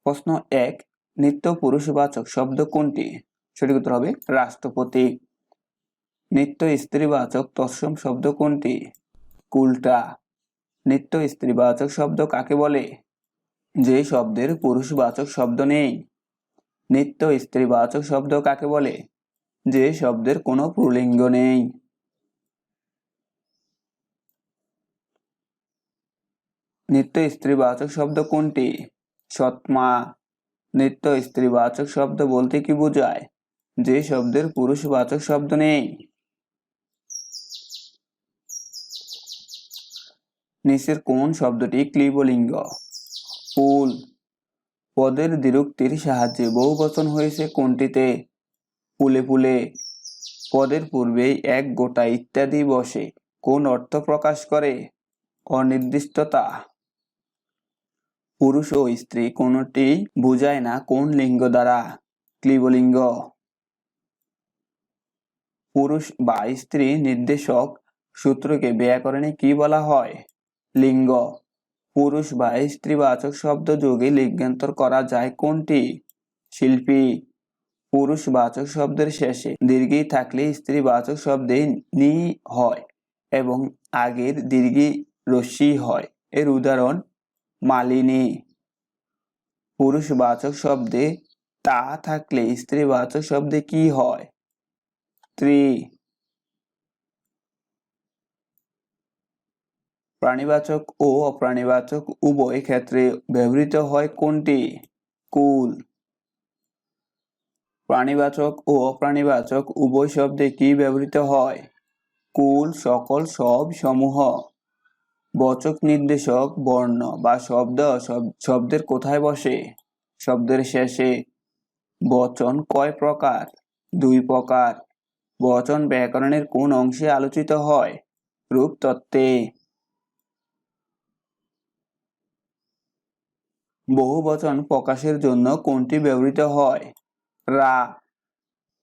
প্রশ্ন 1, নিত্য পুরুষবাচক শব্দ কোনটি? সঠিক উত্তর হবে রাষ্ট্রপতি। নিত্য স্ত্রীবাচক তৎসম শব্দ কোনটি? কুলটা। নিত্য স্ত্রীবাচক শব্দ কাকে বলে? যে শব্দের পুরুষবাচক শব্দ নেই। নিত্য স্ত্রীবাচক শব্দ কাকে বলে? যে শব্দের কোনো পুল্লিঙ্গ নেই। নিত্য স্ত্রীবাচক শব্দ কোনটি? সৎমা। নিত্য স্ত্রীবাচক শব্দ বলতে কি বোঝায়? যে শব্দের পুরুষবাচক শব্দ নেই। নিচের কোন শব্দটি ক্লীবলিঙ্গ? ফুল। পদের দ্বিরুক্তির সাহায্যে বহুবচন হয়েছে কোনটিতে? ফুলে ফুলে। পদের পূর্বেই এক গোটা ইত্যাদি বসে কোন অর্থ প্রকাশ করে? অনির্দিষ্টতা। পুরুষ ও স্ত্রী কোনটি বোঝায় না কোন লিঙ্গ দ্বারা? ক্লীবলিঙ্গ। পুরুষ বা স্ত্রী নির্দেশক সূত্রকে ব্যাকরণে কি বলা হয়? লিঙ্গ। পুরুষ বা স্ত্রীবাচক শব্দ যোগে লিঙ্গান্তর করা যায় কোনটি? শিল্পী। পুরুষবাচক শব্দের শেষে দীর্ঘী থাকলে স্ত্রীবাচক শব্দে নি হয় এবং আগের দীর্ঘী রস্যি হয়। এর উদাহরণ মালিনী। পুরুষবাচক শব্দে তা থাকলে স্ত্রীবাচক শব্দে কি হয়? স্ত্রী। প্রাণীবাচক ও অপ্রাণীবাচক উভয় ক্ষেত্রে ব্যবহৃত হয় কোনটি? কুল। প্রাণীবাচক ও অপ্রাণীবাচক উভয় শব্দে কি ব্যবহৃত হয়? কুল, সকল, সব, সমূহ। বাচক নির্দেশক বর্ণ বা শব্দ শব্দের কোথায় বসে? শব্দের শেষে। বচন কয় প্রকার? 2 প্রকার। বচন ব্যাকরণের কোন অংশে আলোচিত হয়? রূপতত্ত্বে। বহুবচন প্রকাশের জন্য কোনটি ব্যবহৃত হয়? রা।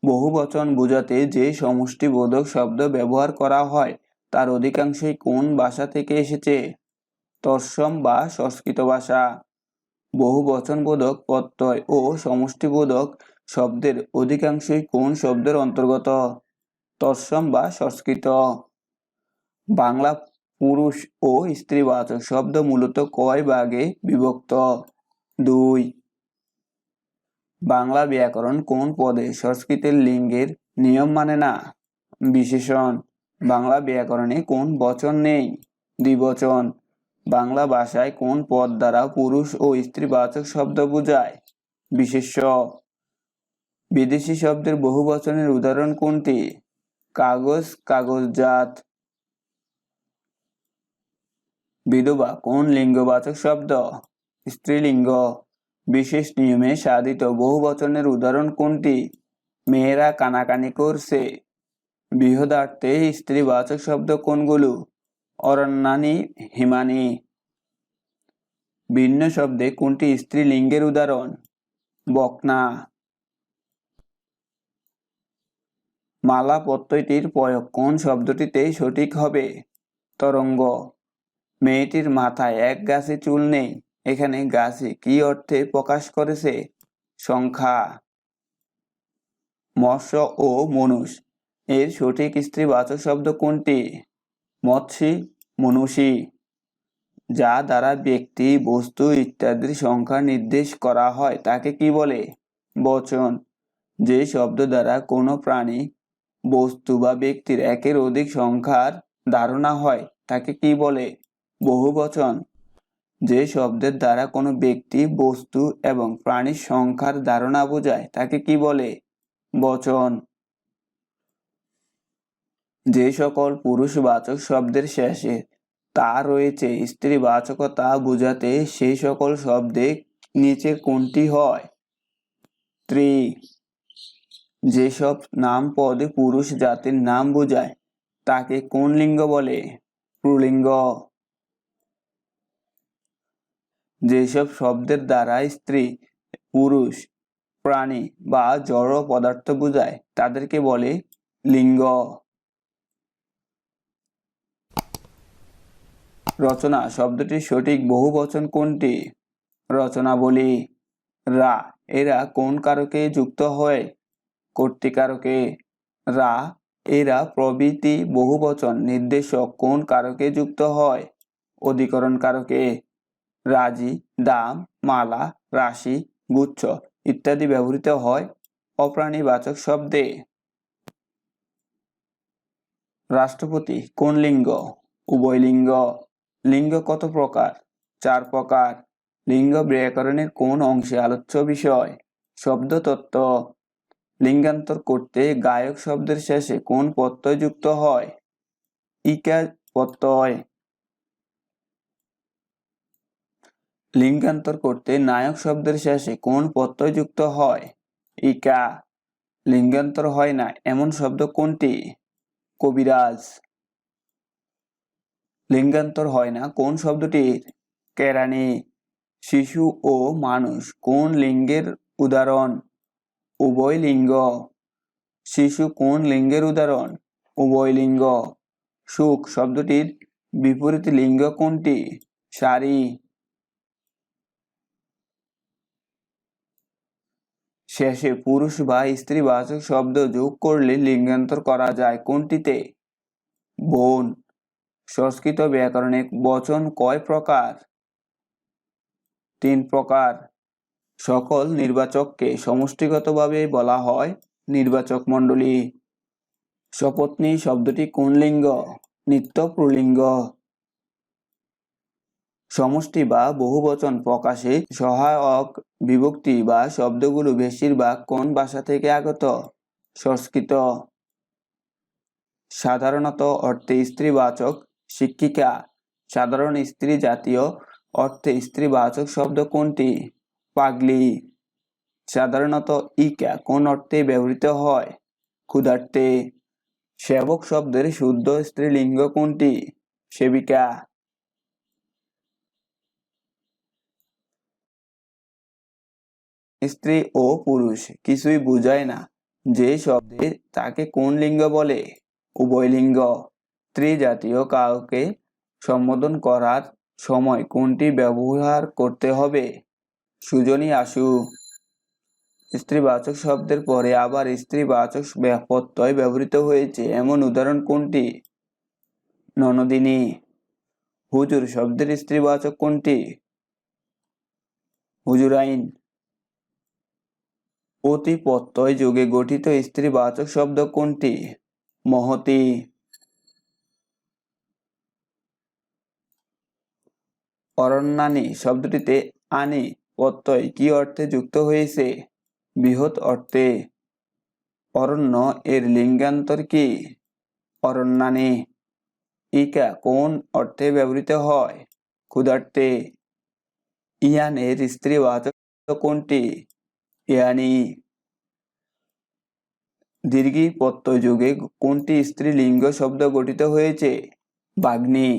বহুবচন বোঝাতে যে সমষ্টিবোধক শব্দ ব্যবহার করা হয় তার অধিকাংশই কোন ভাষা থেকে এসেছে? তৎসম বা সংস্কৃত ভাষা। বহুবচনবোধক প্রত্যয় ও সমষ্টিবোধক শব্দের অধিকাংশই কোন শব্দের অন্তর্গত? তৎসম বা সংস্কৃত। বাংলা পুরুষ ও স্ত্রীবাচক শব্দ মূলত কয় ভাগে বিভক্ত? 2। বাংলা ব্যাকরণ কোন পদে সংস্কৃতের লিঙ্গের নিয়ম মানে না? বিশেষণ। বাংলা ব্যাকরণে কোন বচন নেই? দ্বিবচন। বাংলা ভাষায় কোন পদ দ্বারা পুরুষ ও স্ত্রীবাচক শব্দ বোঝায়? বিশেষ্য। বিদেশি শব্দের বহুবচনের উদাহরণ কোনটি? কাগজ, কাগজজাত। বিধবা কোন লিঙ্গবাচক শব্দ? স্ত্রীলিঙ্গ। বিশেষ নিয়মে সাধিত বহুবচনের উদাহরণ কোনটি? মেয়েরা কানাকানি করছে। বৃহদার্থে স্ত্রীবাচক শব্দ কোনগুলো? অরণ্যানী, হিমানী। ভিন্ন শব্দে কোনটি স্ত্রীলিঙ্গের উদাহরণ? বকনা। মালা প্রত্যয়টির প্রয়োগ কোন শব্দটিতে সঠিক হবে? তরঙ্গ। মেয়েটির মাথায় এক গাছি চুল নেই। এখানে গাছি কি অর্থে প্রকাশ করেছে? সংখ্যা। মৎস্য ও মনুষ এর সঠিক স্ত্রীবাচক শব্দ কোনটি? মৎস্যী, মনুষী। যা দ্বারা ব্যক্তি, বস্তু ইত্যাদির সংখ্যা নির্দেশ করা হয় তাকে কি বলে? বচন। যে শব্দ দ্বারা কোনো প্রাণী, বস্তু বা ব্যক্তির একের অধিক সংখ্যার ধারণা হয় তাকে কি বলে? বহুবচন। যে শব্দের দ্বারা কোনো ব্যক্তি, বস্তু এবং প্রাণীর সংখ্যার ধারণা বোঝায় তাকে কি বলে? বচন। যে সকল পুরুষবাচক শব্দের শেষে তা রয়েছে স্ত্রীবাচকতা বোঝাতে সেই সকল শব্দে নিচের কোনটি হয়? স্ত্রী। যেসব নাম পদে পুরুষ জাতির নাম বোঝায় তাকে কোন লিঙ্গ বলে? পুল্লিঙ্গ। যেসব শব্দের দ্বারা স্ত্রী, পুরুষ, প্রাণী বা জড় পদার্থ বোঝায় তাদেরকে বলে লিঙ্গ। রচনা শব্দটির সঠিক বহুবচন কোনটি? রচনাবলী। রা এরা কোন কারকে যুক্ত হয়? কর্তৃকারকে। রা এরা প্রভৃতি বহুবচন নির্দেশক কোন কারকে যুক্ত হয়? অধিকরণ কারকে। রাজি, দাম, মালা, রাশি, গুচ্ছ ইত্যাদি ব্যবহৃত হয় অপ্রাণীবাচক শব্দে। রাষ্ট্রপতি কোন লিঙ্গ? উভয় লিঙ্গ। লিঙ্গ কত প্রকার? 4 প্রকার। লিঙ্গ ব্যাকরণের কোন অংশে আলোচ্য বিষয়? শব্দতত্ত্ব। লিঙ্গান্তর করতে গায়ক শব্দের শেষে কোন প্রত্যয় যুক্ত হয়? ইকার প্রত্যয়। লিঙ্গান্তর করতে নায়ক শব্দের শেষে কোন প্রত্যয় যুক্ত হয়? ইকা। লিঙ্গান্তর হয় না এমন শব্দ কোনটি? কবিরাজ। লিঙ্গান্তর হয় না কোন শব্দটির? কেরানি। শিশু ও মানুষ কোন লিঙ্গের উদাহরণ? উভয় লিঙ্গ। শিশু কোন লিঙ্গের উদাহরণ? উভয় লিঙ্গ। সুখ শব্দটির বিপরীত লিঙ্গ কোনটি? সারি। শেষে পুরুষ বা স্ত্রীবাচক শব্দ যোগ করলে লিঙ্গান্তর করা যায় কোনটিতে? বোন। সংস্কৃত ব্যাকরণে বচন কয় প্রকার? 3 প্রকার। সকল নির্বাচককে সমষ্টিগতভাবে বলা হয় নির্বাচক মণ্ডলী। সপত্নী শব্দটি কোন লিঙ্গ? নিত্য পুল্লিঙ্গ। সমষ্টি বা বহুবচন প্রকাশে সহায়ক বিভক্তি বা শব্দগুলো বেশিরভাগ কোন ভাষা থেকে আগত? সংস্কৃত। সাধারণত অর্থে স্ত্রীবাচক শিক্ষিকা। সাধারণ স্ত্রী জাতীয় অর্থে স্ত্রীবাচক শব্দ কোনটি? পাগলি। সাধারণত ইকা কোন অর্থে ব্যবহৃত হয়? ক্ষুধার্তে। সেবক শব্দের শুদ্ধ স্ত্রীলিঙ্গ কোনটি? সেবিকা। স্ত্রী ও পুরুষ কিছুই বুঝায় না যে শব্দে তাকে কোন লিঙ্গ বলে? উভয় লিঙ্গ। স্ত্রী জাতীয় কাউকে সম্বোধন করার সময় কোনটি ব্যবহার করতে হবে? সুজনী আসু। স্ত্রীবাচক শব্দের পরে আবার স্ত্রীবাচক প্রত্যয় ব্যবহৃত হয়েছে এমন উদাহরণ কোনটি? ননদিনী। হুজুর শব্দের স্ত্রীবাচক কোনটি? হুজুরাইন। অতি প্রত্যয় যোগে গঠিত স্ত্রীবাচক শব্দ কোনটি? মহতী। অরণ্যানী শব্দটিতে আনি প্রত্যয় কি অর্থে যুক্ত হয়েছে? বৃহৎ অর্থে। অরণ্য এর লিঙ্গান্তর কি? অরণ্যানী। ইকা কোন অর্থে ব্যবহৃত হয়? ক্ষুধার্তে। ইয়ান এর স্ত্রীবাচক কোনটি? ইয়ানি। দীর্ঘী প্রত্যয় যুগে কোনটি স্ত্রীলিঙ্গ শব্দ গঠিত হয়েছে? বাগ্নী।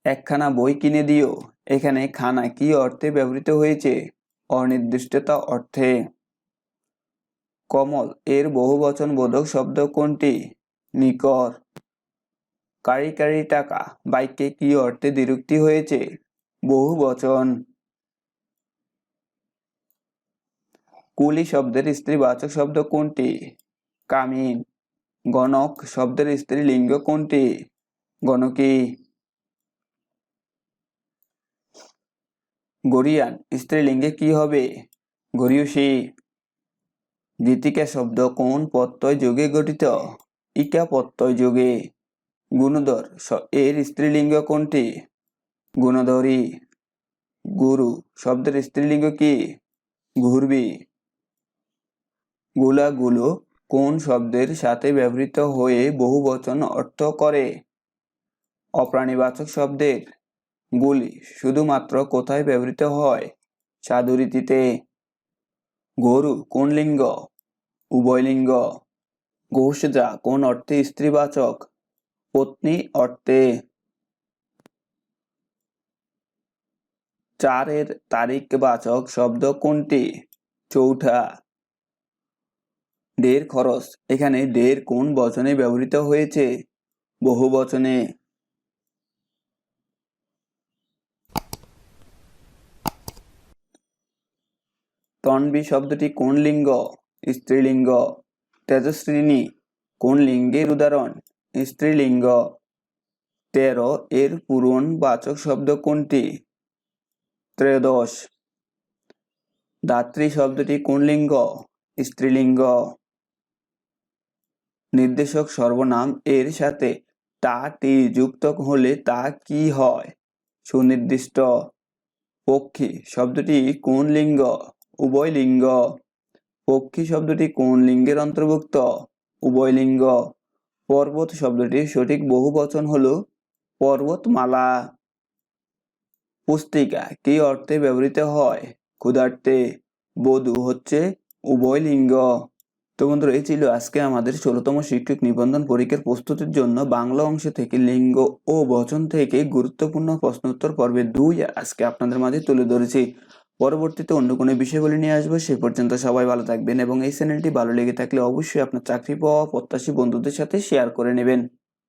একখানা বই কিনে দিও এখানে খানা কি অর্থে ব্যবহৃত হয়েছে? অনির্দিষ্টতা অর্থে। কমল এর বহুবচন বোধক শব্দ কোনটি? নিকর। কারি কারি টাকা বাক্যে কি অর্থে দ্বিরুক্তি হয়েছে? বহুবচন। কুলি শব্দের স্ত্রীবাচক শব্দ কোনটি? কামিন। গণক শব্দের স্ত্রীলিঙ্গ কোনটি? গণকী। গরিয়ান স্ত্রীলিঙ্গে কি হবে? গরিয়সী। গীতিকা শব্দ কোন প্রত্যয় যোগে গঠিত? ইকা প্রত্যয় যোগে। গুণধর এর স্ত্রীলিঙ্গ কোনটি? গুণধরী। গুরু শব্দের স্ত্রীলিঙ্গ কি? ঘুরবি। গুলাগুলো কোন শব্দের সাথে ব্যবহৃত হয়ে বহুবচন অর্থ করে? অপ্রাণীবাচক শব্দের। গুলি শুধুমাত্র কোথায় ব্যবহৃত হয়? সাধুরীতিতে। গরু কোন লিঙ্গ? উভয় লিঙ্গ। ঘোষজা কোন অর্থে স্ত্রীবাচক? পত্নী অর্থে। 4 এর তারিখবাচক শব্দ কোনটি? চৌঠা। ঢের খরচ এখানে ঢের কোন বচনে ব্যবহৃত হয়েছে? বহুবচনে। তন্বী শব্দটি কোন লিঙ্গ? স্ত্রীলিঙ্গ। তেজস্বিনী কোন লিঙ্গের উদাহরণ? স্ত্রীলিঙ্গ। 13 এর পূরণবাচক শব্দ কোনটি? ত্রয়োদশ। ধাত্রী শব্দটি কোন লিঙ্গ? স্ত্রীলিঙ্গ। নির্দেশক সর্বনাম এর সাথে টা টি যুক্ত হলে তা কি হয়? সুনির্দিষ্ট। পক্ষী শব্দটি কোন লিঙ্গ? উভয় লিঙ্গ। পক্ষী শব্দটি কোন লিঙ্গের অন্তর্ভুক্ত? উভয় লিঙ্গ। পর্বত শব্দটির সঠিক বহুবচন হলো পর্বতমালা। পুস্তিকা কি অর্থে ব্যবহৃত হয়? ক্ষুধার্তে। বধূ হচ্ছে উভয় লিঙ্গ। তো বন্ধুরা, এই ছিল আজকে আমাদের 16তম শিক্ষক নিবন্ধন পরীক্ষার প্রস্তুতির জন্য বাংলা অংশ থেকে লিঙ্গ ও বচন থেকে গুরুত্বপূর্ণ প্রশ্নোত্তর পর্বে 2 আজকে আপনাদের মাঝে তুলে ধরেছি। পরবর্তীতে অন্য কোনো বিষয়গুলি নিয়ে আসবো। সে পর্যন্ত সবাই ভালো থাকবেন এবং এই চ্যানেলটি ভালো লেগে থাকলে অবশ্যই আপনার চাকরি পাওয়া প্রত্যাশী বন্ধুদের সাথে শেয়ার করে নেবেন।